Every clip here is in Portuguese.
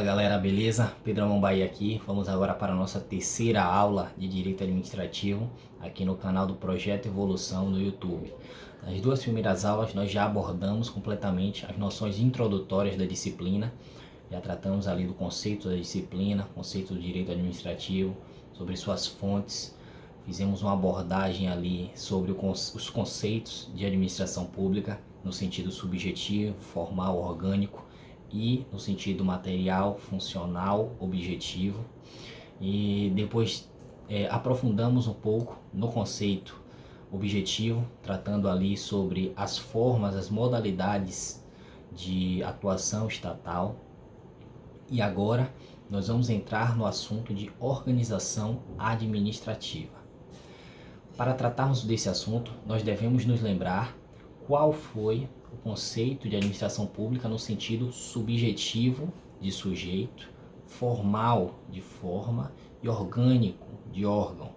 Fala galera, beleza? Pedrão Mombaí aqui. Vamos agora para a nossa terceira aula de Direito Administrativo aqui no canal do Projeto Evolução no YouTube. Nas duas primeiras aulas nós já abordamos completamente as noções introdutórias da disciplina. Já tratamos ali do conceito da disciplina, conceito do direito administrativo, sobre suas fontes. Fizemos uma abordagem ali sobre os conceitos de administração pública no sentido subjetivo, formal, orgânico e no sentido material, funcional, objetivo. E depois aprofundamos um pouco no conceito objetivo, tratando ali sobre as formas, as modalidades de atuação estatal. E agora nós vamos entrar no assunto de organização administrativa. Para tratarmos desse assunto, nós devemos nos lembrar qual foi o conceito de administração pública no sentido subjetivo de sujeito, formal de forma e orgânico de órgão.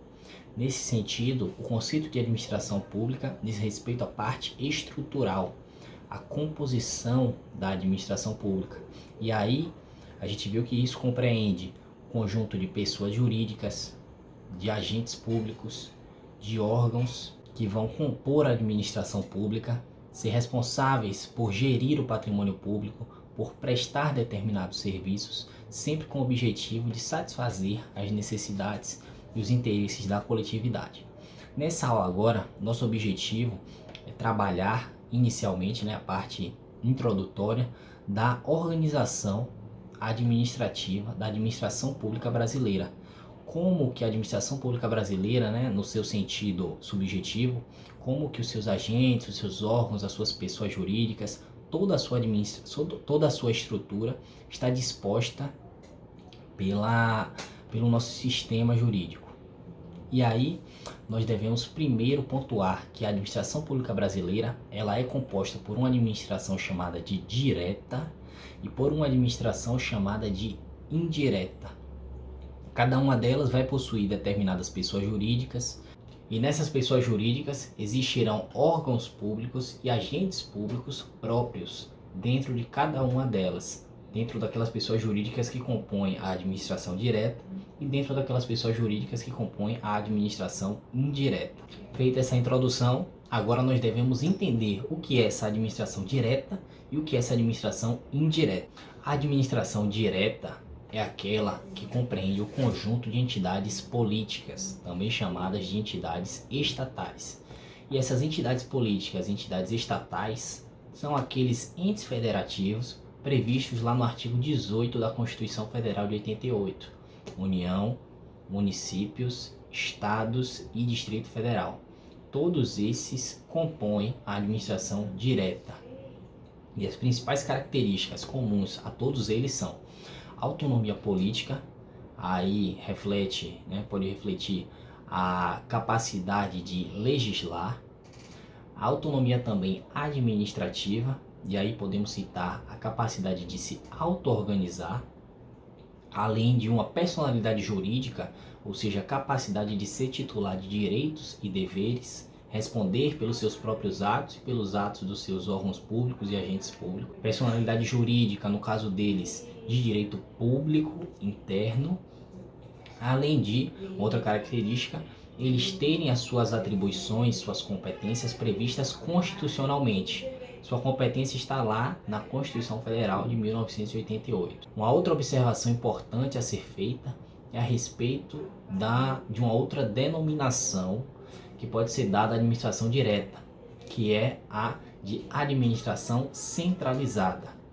Nesse sentido, o conceito de administração pública diz respeito à parte estrutural, à composição da administração pública. E aí a gente viu que isso compreende o conjunto de pessoas jurídicas, de agentes públicos, de órgãos que vão compor a administração pública, ser responsáveis por gerir o patrimônio público, por prestar determinados serviços, sempre com o objetivo de satisfazer as necessidades e os interesses da coletividade. Nessa aula agora, nosso objetivo é trabalhar inicialmente, a parte introdutória da organização administrativa da administração pública brasileira. Como que a administração pública brasileira, no seu sentido subjetivo, como que os seus agentes, os seus órgãos, as suas pessoas jurídicas, toda a sua estrutura está disposta pelo nosso sistema jurídico. E aí nós devemos primeiro pontuar que a administração pública brasileira ela é composta por uma administração chamada de direta e por uma administração chamada de indireta. Cada uma delas vai possuir determinadas pessoas jurídicas e nessas pessoas jurídicas existirão órgãos públicos e agentes públicos próprios dentro de cada uma delas, dentro daquelas pessoas jurídicas que compõem a administração direta e dentro daquelas pessoas jurídicas que compõem a administração indireta. Feita essa introdução, agora nós devemos entender o que é essa administração direta e o que é essa administração indireta. A administração direta é aquela que compreende o conjunto de entidades políticas, também chamadas de entidades estatais. E essas entidades políticas, entidades estatais, são aqueles entes federativos previstos lá no artigo 18 da Constituição Federal de 88. União, municípios, estados e Distrito Federal. Todos esses compõem a administração direta. E as principais características comuns a todos eles são autonomia política, aí pode refletir a capacidade de legislar, a autonomia também administrativa, e aí podemos citar a capacidade de se auto-organizar, além de uma personalidade jurídica, ou seja, a capacidade de ser titular de direitos e deveres, responder pelos seus próprios atos e pelos atos dos seus órgãos públicos e agentes públicos. Personalidade jurídica, no caso deles, de direito público interno, além de, outra característica, eles terem as suas atribuições, suas competências previstas constitucionalmente. Sua competência está lá na Constituição Federal de 1988. Uma outra observação importante a ser feita é a respeito de uma outra denominação que pode ser dada à administração direta, que é a de administração centralizada.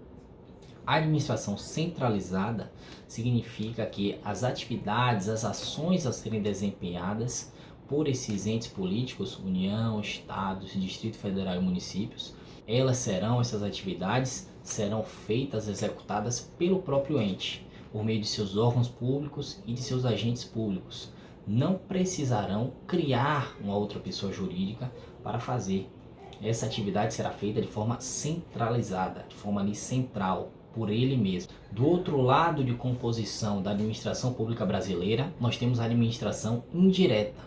A administração centralizada significa que as atividades, as ações a serem desempenhadas por esses entes políticos, União, Estados, Distrito Federal e municípios, essas atividades serão feitas, executadas pelo próprio ente, por meio de seus órgãos públicos e de seus agentes públicos. Não precisarão criar uma outra pessoa jurídica para fazer. Essa atividade será feita de forma centralizada, de forma central, por ele mesmo. Do outro lado de composição da administração pública brasileira, nós temos a administração indireta.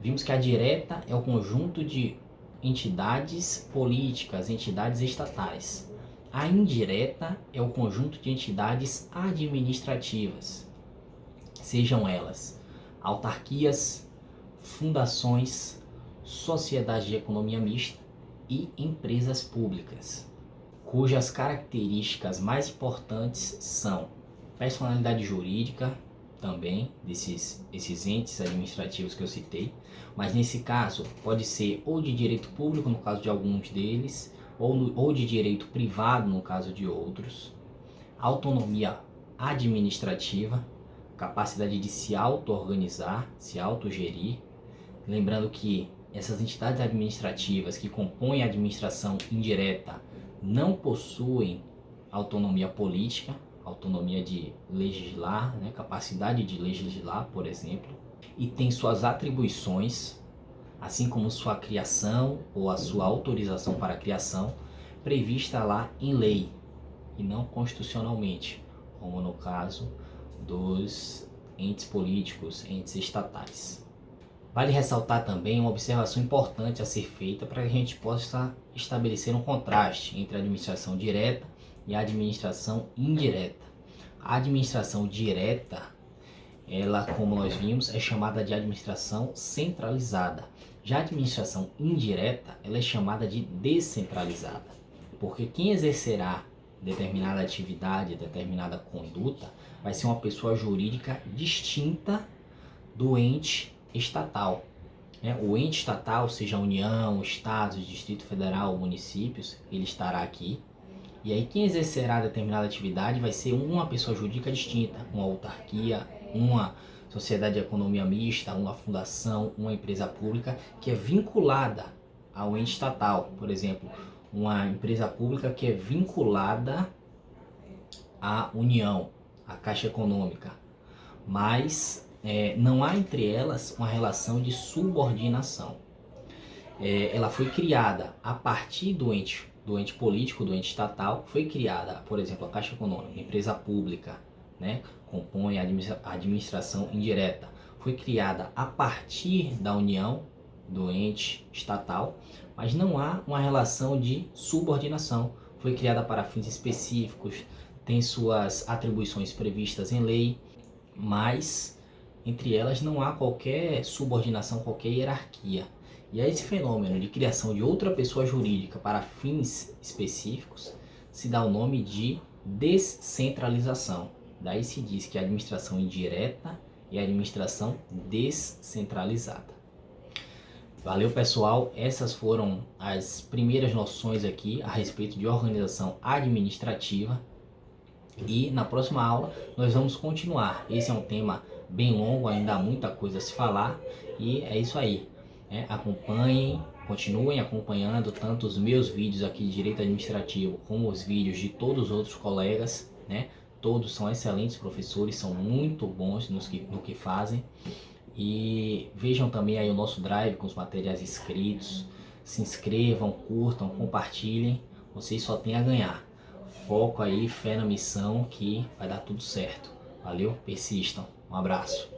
Vimos que a direta é o conjunto de entidades políticas, entidades estatais. A indireta é o conjunto de entidades administrativas, sejam elas autarquias, fundações, sociedades de economia mista e empresas públicas, cujas características mais importantes são personalidade jurídica, também esses entes administrativos que eu citei, mas nesse caso pode ser ou de direito público, no caso de alguns deles, ou de direito privado, no caso de outros, autonomia administrativa, capacidade de se auto-organizar, se autogerir, lembrando que essas entidades administrativas que compõem a administração indireta não possuem autonomia política, autonomia de legislar, né, capacidade de legislar, por exemplo, e tem suas atribuições, assim como sua criação ou a sua autorização para a criação, prevista lá em lei e não constitucionalmente, como no caso dos entes políticos, entes estatais. Vale ressaltar também uma observação importante a ser feita para que a gente possa estabelecer um contraste entre a administração direta e a administração indireta. A administração direta, ela, como nós vimos, é chamada de administração centralizada. Já a administração indireta, ela é chamada de descentralizada, porque quem exercerá determinada atividade, determinada conduta, vai ser uma pessoa jurídica distinta do ente estatal. O ente estatal, seja a União, Estados, Distrito Federal, municípios, ele estará aqui. E aí quem exercerá determinada atividade vai ser uma pessoa jurídica distinta, uma autarquia, uma sociedade de economia mista, uma fundação, uma empresa pública que é vinculada ao ente estatal. Por exemplo, uma empresa pública que é vinculada à União, à Caixa Econômica, mas não há entre elas uma relação de subordinação. Ela foi criada a partir do ente político, do ente estatal, foi criada, por exemplo, a Caixa Econômica, empresa pública, né, compõe a administração indireta, foi criada a partir da União, do ente estatal, mas não há uma relação de subordinação, foi criada para fins específicos, tem suas atribuições previstas em lei, mas entre elas não há qualquer subordinação, qualquer hierarquia. E a esse fenômeno de criação de outra pessoa jurídica para fins específicos se dá o nome de descentralização. Daí se diz que a administração indireta é a administração descentralizada. Valeu, pessoal, essas foram as primeiras noções aqui a respeito de organização administrativa. E na próxima aula nós vamos continuar. Esse é um tema bem longo, ainda há muita coisa a se falar. E é isso aí. Acompanhem, continuem acompanhando tanto os meus vídeos aqui de Direito Administrativo como os vídeos de todos os outros colegas, né? Todos são excelentes professores, são muito bons no que fazem. E vejam também aí o nosso drive com os materiais escritos. Se inscrevam, curtam, compartilhem. Vocês só têm a ganhar. Foco aí, fé na missão que vai dar tudo certo. Valeu, persistam. Um abraço.